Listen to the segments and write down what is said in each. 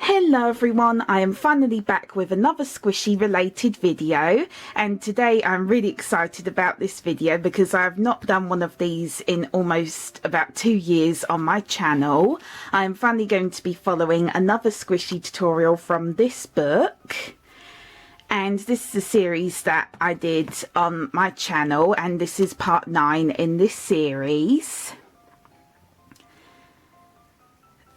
Hello everyone, I am finally back with another squishy related video, and today I'm really excited about this video because I have not done one of these in almost about 2 years on my channel. I am finally going to be following another squishy tutorial from this book, and this is a series that I did on my channel, and this is part 9 in this series.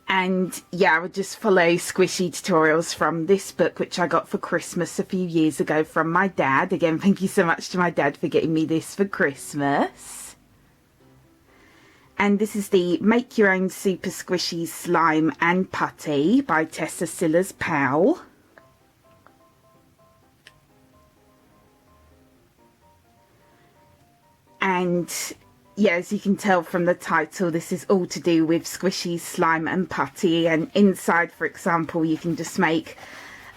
And yeah, I would just follow squishy tutorials from this book, which I got for Christmas a few years ago from my dad. Again, thank you so much to my dad for getting me this for Christmas. And this is the Make Your Own Super Squishy Slime and Putty by Tessa Sillars-Powell. And yeah, as you can tell from the title, this is all to do with squishy, slime and putty. And inside, for example, you can just make,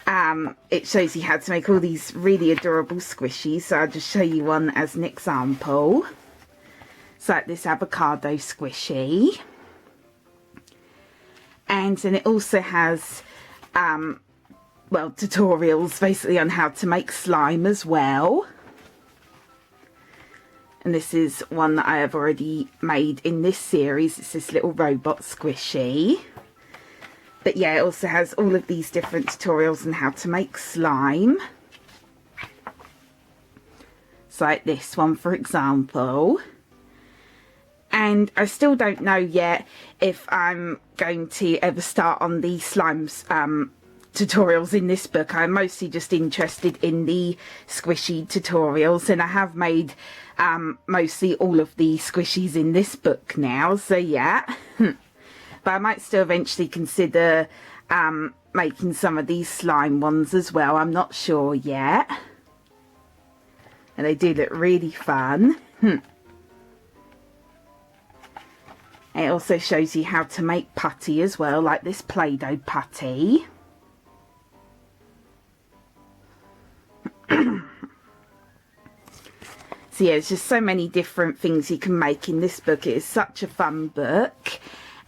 it shows you how to make all these really adorable squishies. So I'll just show you one as an example. So like this avocado squishy. And then it also has, well, tutorials basically on how to make slime as well. And this is one that I have already made in this series. It's this little robot squishy. But yeah, it also has all of these different tutorials on how to make slime. So like this one, for example. And I still don't know yet if I'm going to ever start on the slimes tutorials in this book. I'm mostly just interested in the squishy tutorials, and I have made mostly all of the squishies in this book now, so yeah. But I might still eventually consider making some of these slime ones as well. I'm not sure yet, and they do look really fun. It also shows you how to make putty as well, like this Play-Doh putty. So yeah, there's just so many different things you can make in this book. It is such a fun book.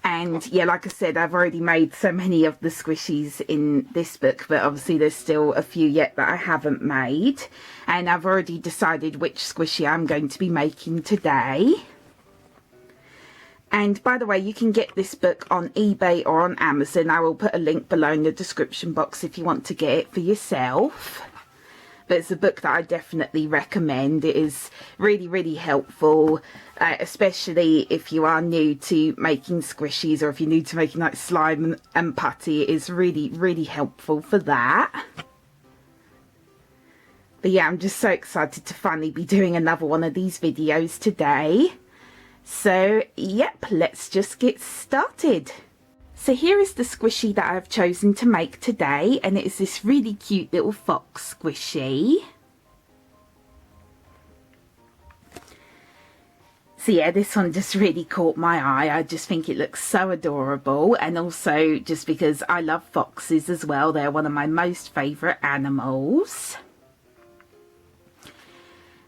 And yeah, like I said, I've already made so many of the squishies in this book, but obviously there's still a few yet that I haven't made. And I've already decided which squishy I'm going to be making today. And by the way, you can get this book on eBay or on Amazon. I will put a link below in the description box if you want to get it for yourself. But it's a book that I definitely recommend. It is really, really helpful, especially if you are new to making squishies, or if you're new to making like slime and putty. It is really, really helpful for that. But yeah, I'm just so excited to finally be doing another one of these videos today. So yep, let's just get started. So here is the squishy that I've chosen to make today, and it is this really cute little fox squishy. So yeah, this one just really caught my eye. I just think it looks so adorable, and also just because I love foxes as well. They're one of my most favourite animals.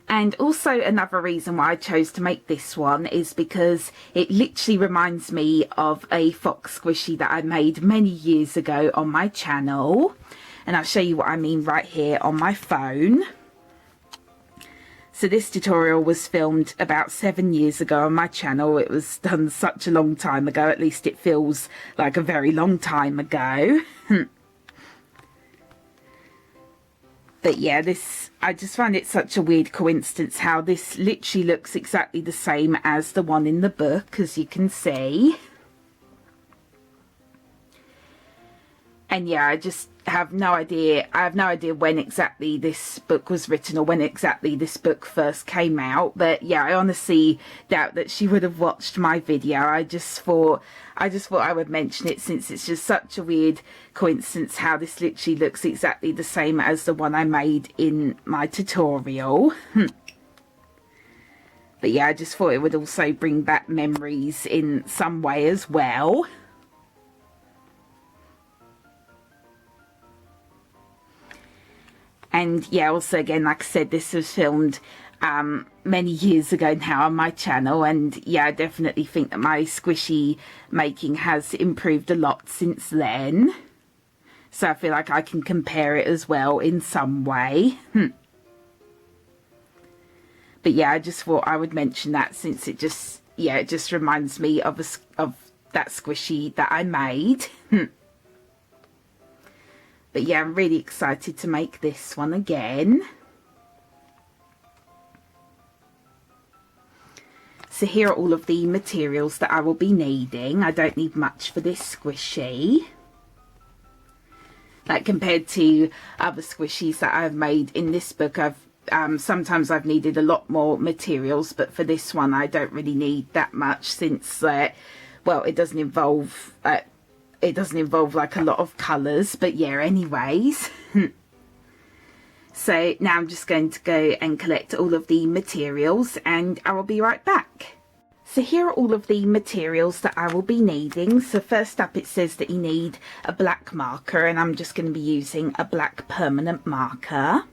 And also another reason why I chose to make this one is because it literally reminds me of a fox squishy that I made many years ago on my channel. And I'll show you what I mean right here on my phone. So this tutorial was filmed about 7 years ago on my channel. It was done such a long time ago, at least it feels like a very long time ago. But yeah, I just find it such a weird coincidence how this literally looks exactly the same as the one in the book, as you can see. And yeah, I just have no idea. I have no idea when exactly this book was written or when exactly this book first came out. But yeah, I honestly doubt that she would have watched my video. I just thought I would mention it, since it's just such a weird coincidence how this literally looks exactly the same as the one I made in my tutorial. But yeah, I just thought it would also bring back memories in some way as well. And yeah, also again, like I said, this was filmed many years ago now on my channel, and yeah, I definitely think that my squishy making has improved a lot since then. So I feel like I can compare it as well in some way. But yeah, I just thought I would mention that, since it just, yeah, it just reminds me of that squishy that I made. But yeah, I'm really excited to make this one again. So here are all of the materials that I will be needing. I don't need much for this squishy. Like, compared to other squishies that I've made in this book, sometimes I've needed a lot more materials, but for this one I don't really need that much, since well, it doesn't involve like a lot of colours. But yeah, anyways. So now I'm just going to go and collect all of the materials, and I will be right back. So here are all of the materials that I will be needing. So first up, it says that you need a black marker, and I'm just going to be using a black permanent marker.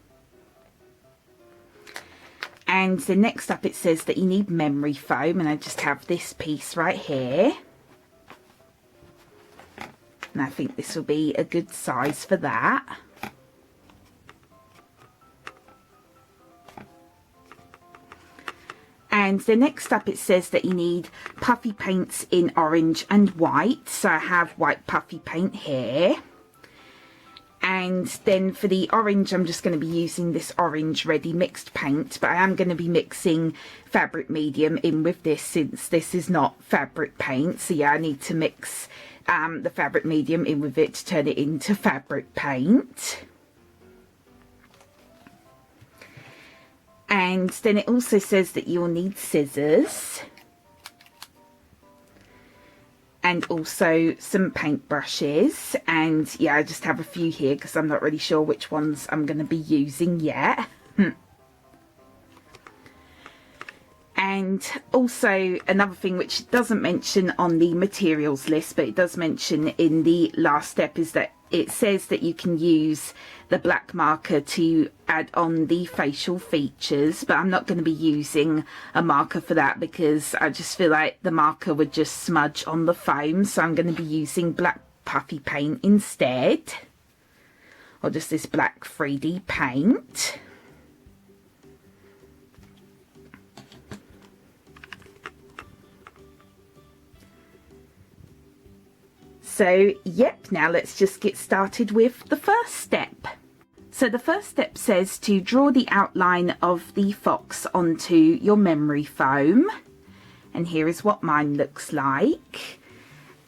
And then next up, it says that you need memory foam, and I just have this piece right here. And I think this will be a good size for that. And the next up, it says that you need puffy paints in orange and white. So I have white puffy paint here. And then for the orange, I'm just going to be using this orange ready mixed paint. But I am going to be mixing fabric medium in with this, since this is not fabric paint. So yeah, I need to mix the fabric medium in with it to turn it into fabric paint. And then it also says that you'll need scissors, and also some paint brushes. And yeah, I just have a few here because I'm not really sure which ones I'm going to be using yet. And also another thing which it doesn't mention on the materials list, but it does mention in the last step, is that it says that you can use the black marker to add on the facial features, but I'm not going to be using a marker for that, because I just feel like the marker would just smudge on the foam. So I'm going to be using black puffy paint instead, or just this black 3D paint. So, yep, now let's just get started with the first step. So the first step says to draw the outline of the fox onto your memory foam. And here is what mine looks like.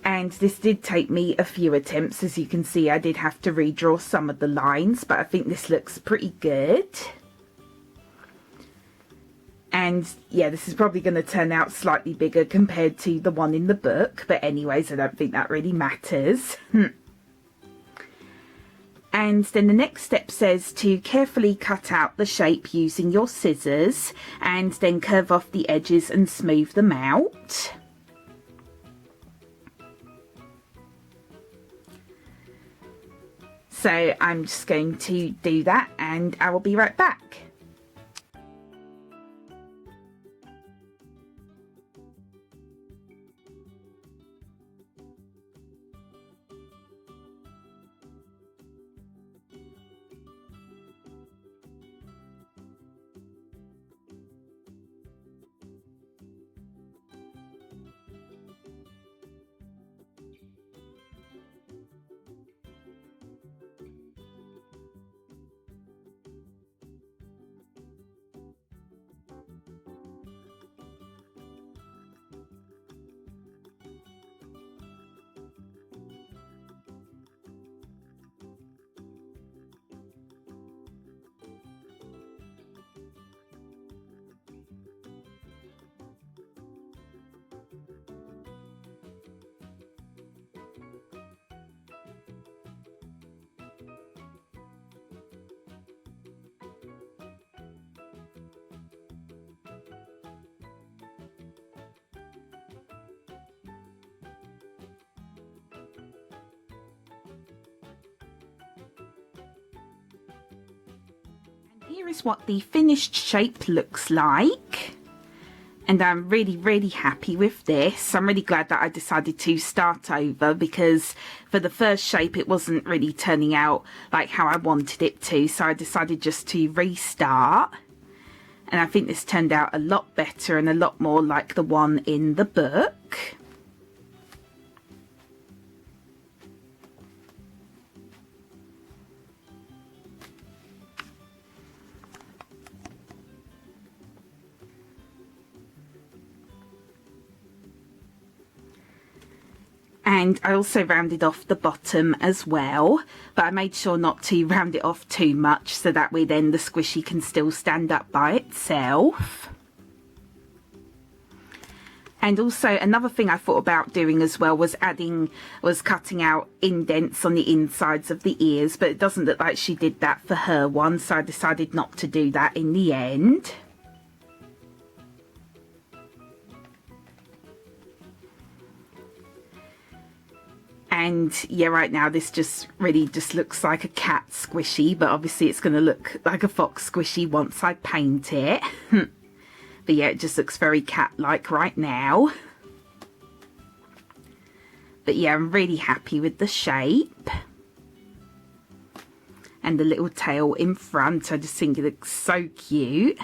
And this did take me a few attempts. As you can see, I did have to redraw some of the lines, but I think this looks pretty good. And yeah, this is probably going to turn out slightly bigger compared to the one in the book. But anyways, I don't think that really matters. And then the next step says to carefully cut out the shape using your scissors, and then curve off the edges and smooth them out. So I'm just going to do that, and I will be right back. Here is what the finished shape looks like. And I'm really happy with this. I'm really glad that I decided to start over, because for the first shape it wasn't really turning out like how I wanted it to, so I decided just to restart. And I think this turned out a lot better and a lot more like the one in the book. And I also rounded off the bottom as well, but I made sure not to round it off too much, so that way then the squishy can still stand up by itself. And also another thing I thought about doing as well was cutting out indents on the insides of the ears, but it doesn't look like she did that for her one, so I decided not to do that in the end. And yeah, right now this just really just looks like a cat squishy, but obviously it's going to look like a fox squishy once I paint it. But yeah, it just looks very cat-like right now. But yeah, I'm really happy with the shape. And the little tail in front, I just think it looks so cute.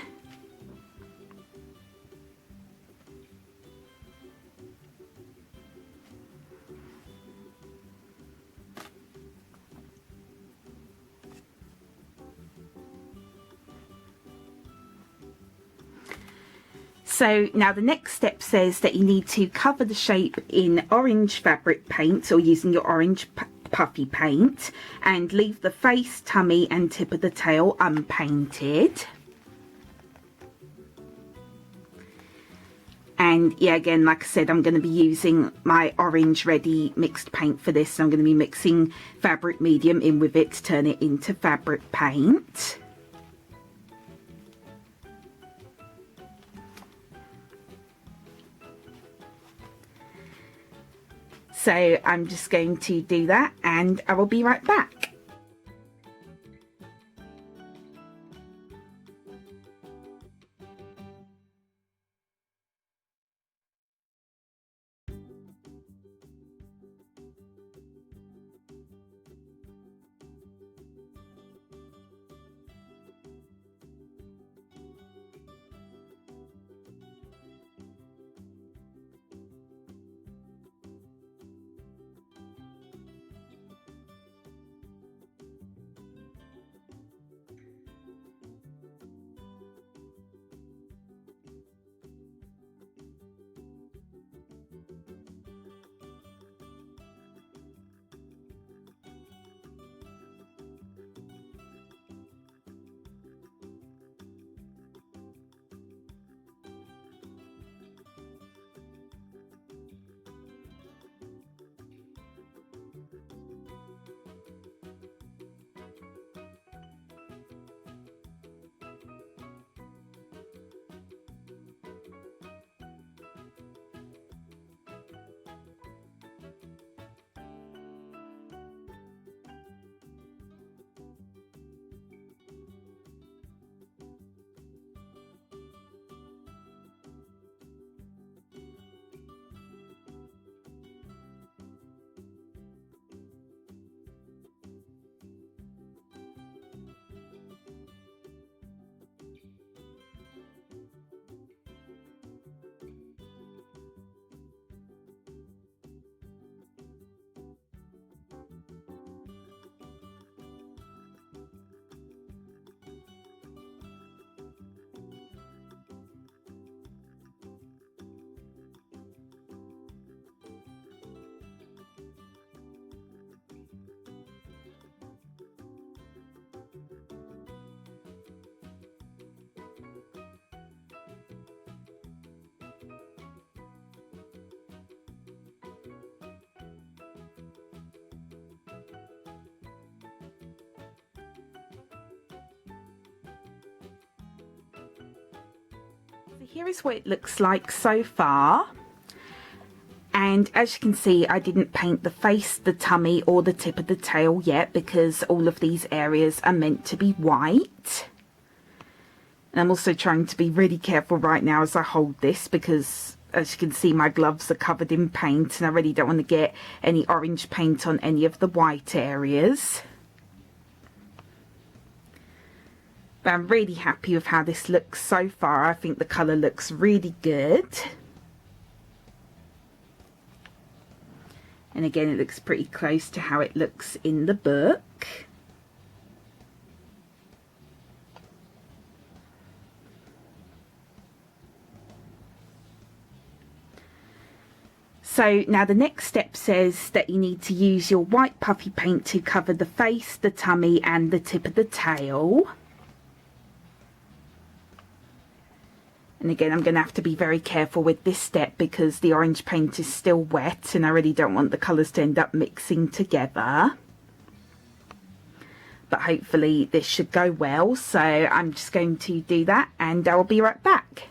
So now the next step says that you need to cover the shape in orange fabric paint, or using your orange puffy paint, and leave the face, tummy and tip of the tail unpainted. And yeah, again, like I said, I'm going to be using my orange ready mixed paint for this. So I'm going to be mixing fabric medium in with it to turn it into fabric paint. So I'm just going to do that and I will be right back. So here is what it looks like so far. And as you can see, I didn't paint the face, the tummy or the tip of the tail yet, because all of these areas are meant to be white. And I'm also trying to be really careful right now as I hold this, because as you can see my gloves are covered in paint and I really don't want to get any orange paint on any of the white areas. But I'm really happy with how this looks so far. I think the colour looks really good. And again, it looks pretty close to how it looks in the book. So now the next step says that you need to use your white puffy paint to cover the face, the tummy and the tip of the tail. And again, I'm going to have to be very careful with this step because the orange paint is still wet and I really don't want the colours to end up mixing together. But hopefully this should go well, so I'm just going to do that and I'll be right back.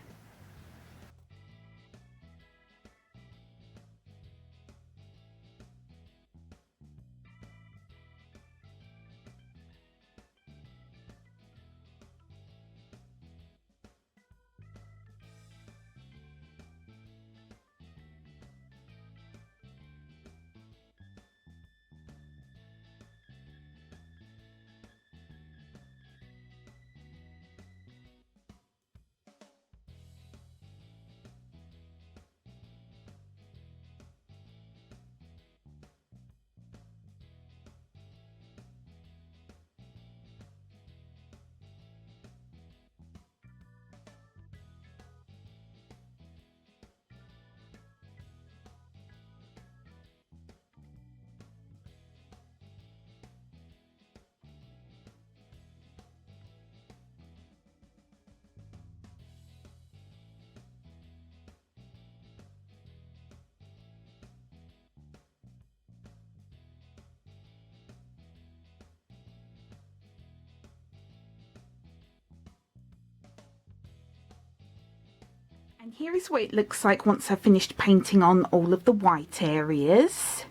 And here is what it looks like once I've finished painting on all of the white areas.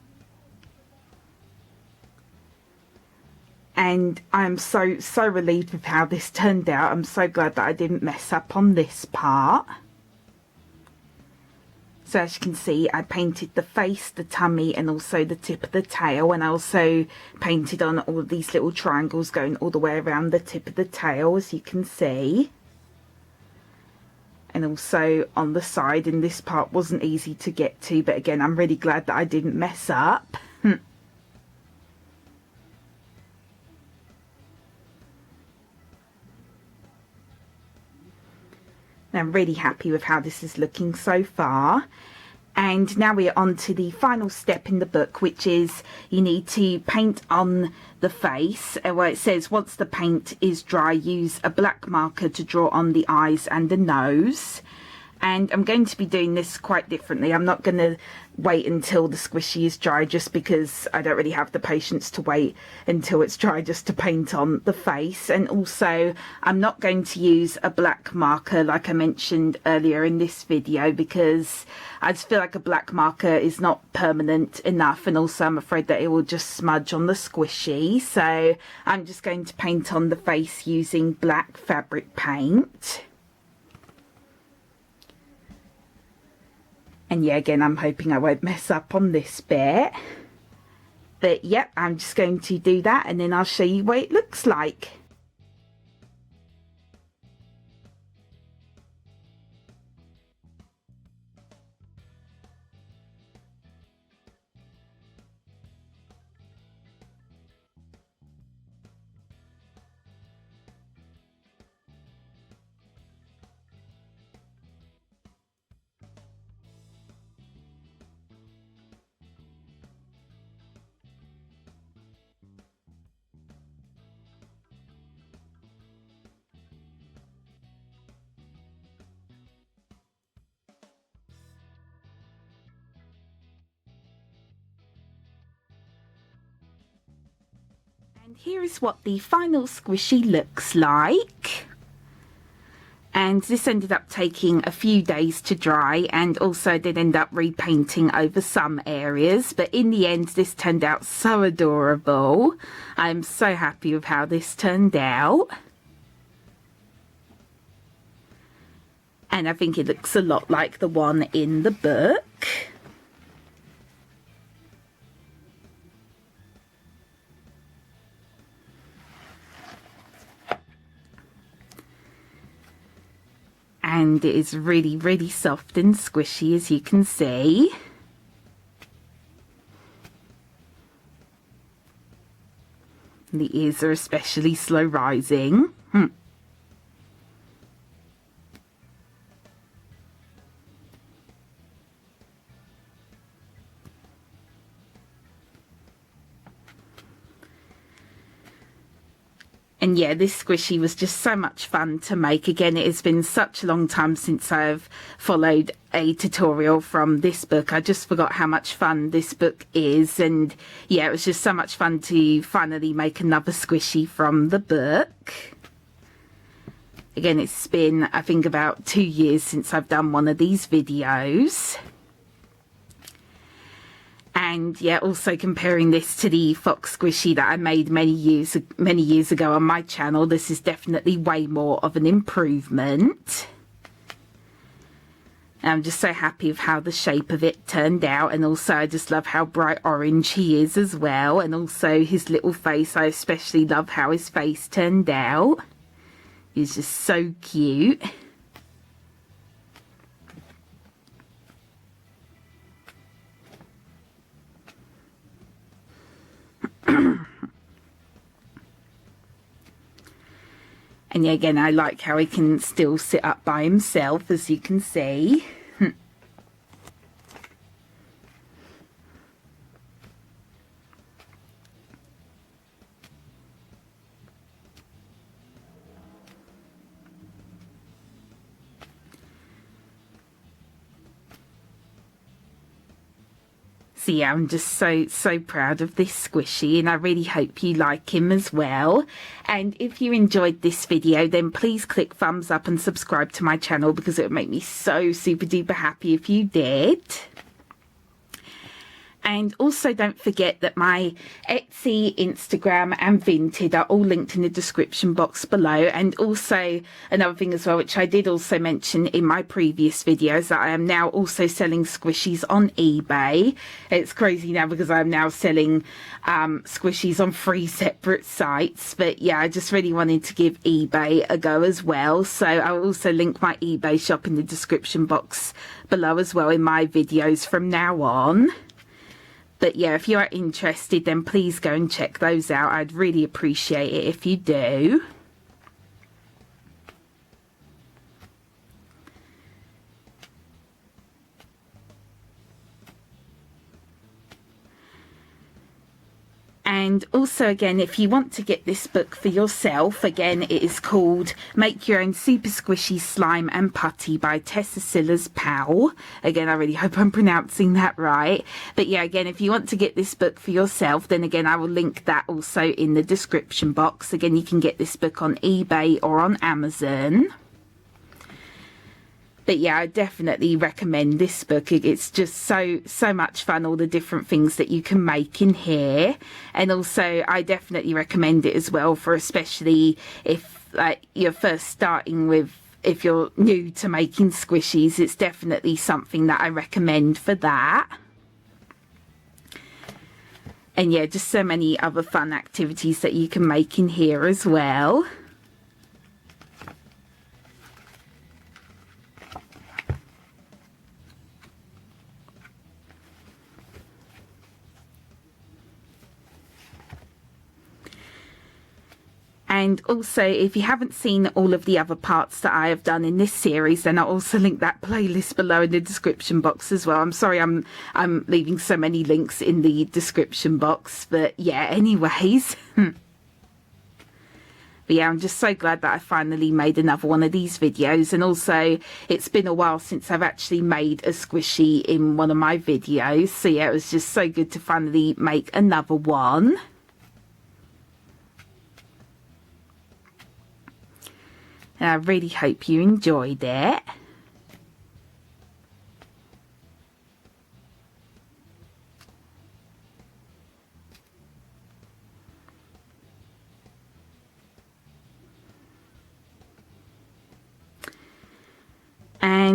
And I'm so relieved with how this turned out. I'm so glad that I didn't mess up on this part. So as you can see, I painted the face, the tummy and also the tip of the tail, and I also painted on all of these little triangles going all the way around the tip of the tail, as you can see. And also on the side, and this part wasn't easy to get to, but again, I'm really glad that I didn't mess up. I'm really happy with how this is looking so far. And now we're on to the final step in the book, which is you need to paint on the face, where it says once the paint is dry, use a black marker to draw on the eyes and the nose. And I'm going to be doing this quite differently. I'm not going to wait until the squishy is dry, just because I don't really have the patience to wait until it's dry just to paint on the face. And also I'm not going to use a black marker like I mentioned earlier in this video, because I just feel like a black marker is not permanent enough, and also I'm afraid that it will just smudge on the squishy. So I'm just going to paint on the face using black fabric paint. And yeah, again, I'm hoping I won't mess up on this bit. But yep, I'm just going to do that and then I'll show you what it looks like. And here is what the final squishy looks like. And this ended up taking a few days to dry, and also did end up repainting over some areas. But in the end, this turned out so adorable. I'm so happy with how this turned out. and I think it looks a lot like the one in the book. And it is really, really soft and squishy, as you can see. And the ears are especially slow rising. And yeah, this squishy was just so much fun to make. Again, it has been such a long time since I've followed a tutorial from this book. I just forgot how much fun this book is. And yeah, it was just so much fun to finally make another squishy from the book. Again, it's been, I think, about 2 years since I've done one of these videos. And yeah, also comparing this to the fox squishy that I made many years ago on my channel, this is definitely way more of an improvement. And I'm just so happy with how the shape of it turned out, and also I just love how bright orange he is as well, and also his little face. I especially love how his face turned out. He's just so cute. And yeah, again, I like how he can still sit up by himself, as you can see. So yeah, I'm just so proud of this squishy, and I really hope you like him as well. And if you enjoyed this video, then please click thumbs up and subscribe to my channel, because it would make me so super duper happy if you did. And also don't forget that my Etsy, Instagram and Vinted are all linked in the description box below. And also another thing as well, which I did also mention in my previous videos, that I am now also selling squishies on eBay. It's crazy now because I'm now selling squishies on 3 separate sites. But yeah, I just really wanted to give eBay a go as well. So I'll also link my eBay shop in the description box below as well in my videos from now on. But yeah, if you are interested, then please go and check those out. I'd really appreciate it if you do. And also, again, if you want to get this book for yourself, again, it is called Make Your Own Super Squishy Slime and Putty by Tessicilla's Pal. Again, I really hope I'm pronouncing that right. But yeah, again, if you want to get this book for yourself, then again, I will link that also in the description box. Again, you can get this book on eBay or on Amazon. But yeah, I definitely recommend this book. It's just so much fun, all the different things that you can make in here. And also, I definitely recommend it as well for especially if you're first starting with, if you're new to making squishies, it's definitely something that I recommend for that. And yeah, just so many other fun activities that you can make in here as well. And also, if you haven't seen all of the other parts that I have done in this series, then I'll also link that playlist below in the description box as well. I'm sorry I'm leaving so many links in the description box, but yeah, anyways. But yeah, I'm just so glad that I finally made another one of these videos. And also, it's been a while since I've actually made a squishy in one of my videos. So yeah, it was just so good to finally make another one. And I really hope you enjoyed it.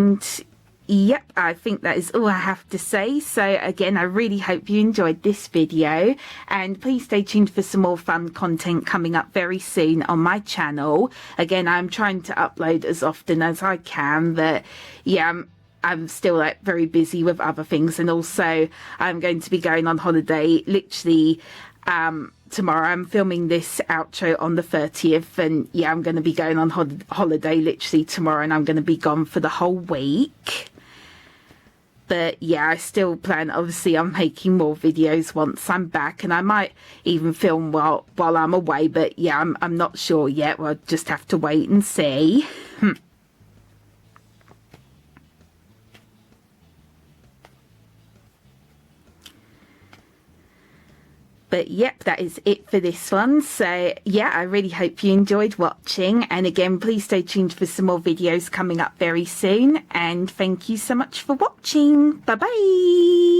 And yep, I think that is all I have to say. So again, I really hope you enjoyed this video, and please stay tuned for some more fun content coming up very soon on my channel. Again, I'm trying to upload as often as I can, but yeah, I'm still like very busy with other things, and also I'm going to be going on holiday literally tomorrow. I'm filming this outro on the 30th, and yeah, I'm going to be going on holiday literally tomorrow, and I'm going to be gone for the whole week. But yeah, I still plan obviously on making more videos once I'm back, and I might even film while I'm away, but yeah, I'm not sure yet. We'll just have to wait and see. But yep, that is it for this one. So yeah, I really hope you enjoyed watching. And again, please stay tuned for some more videos coming up very soon. And thank you so much for watching. Bye bye.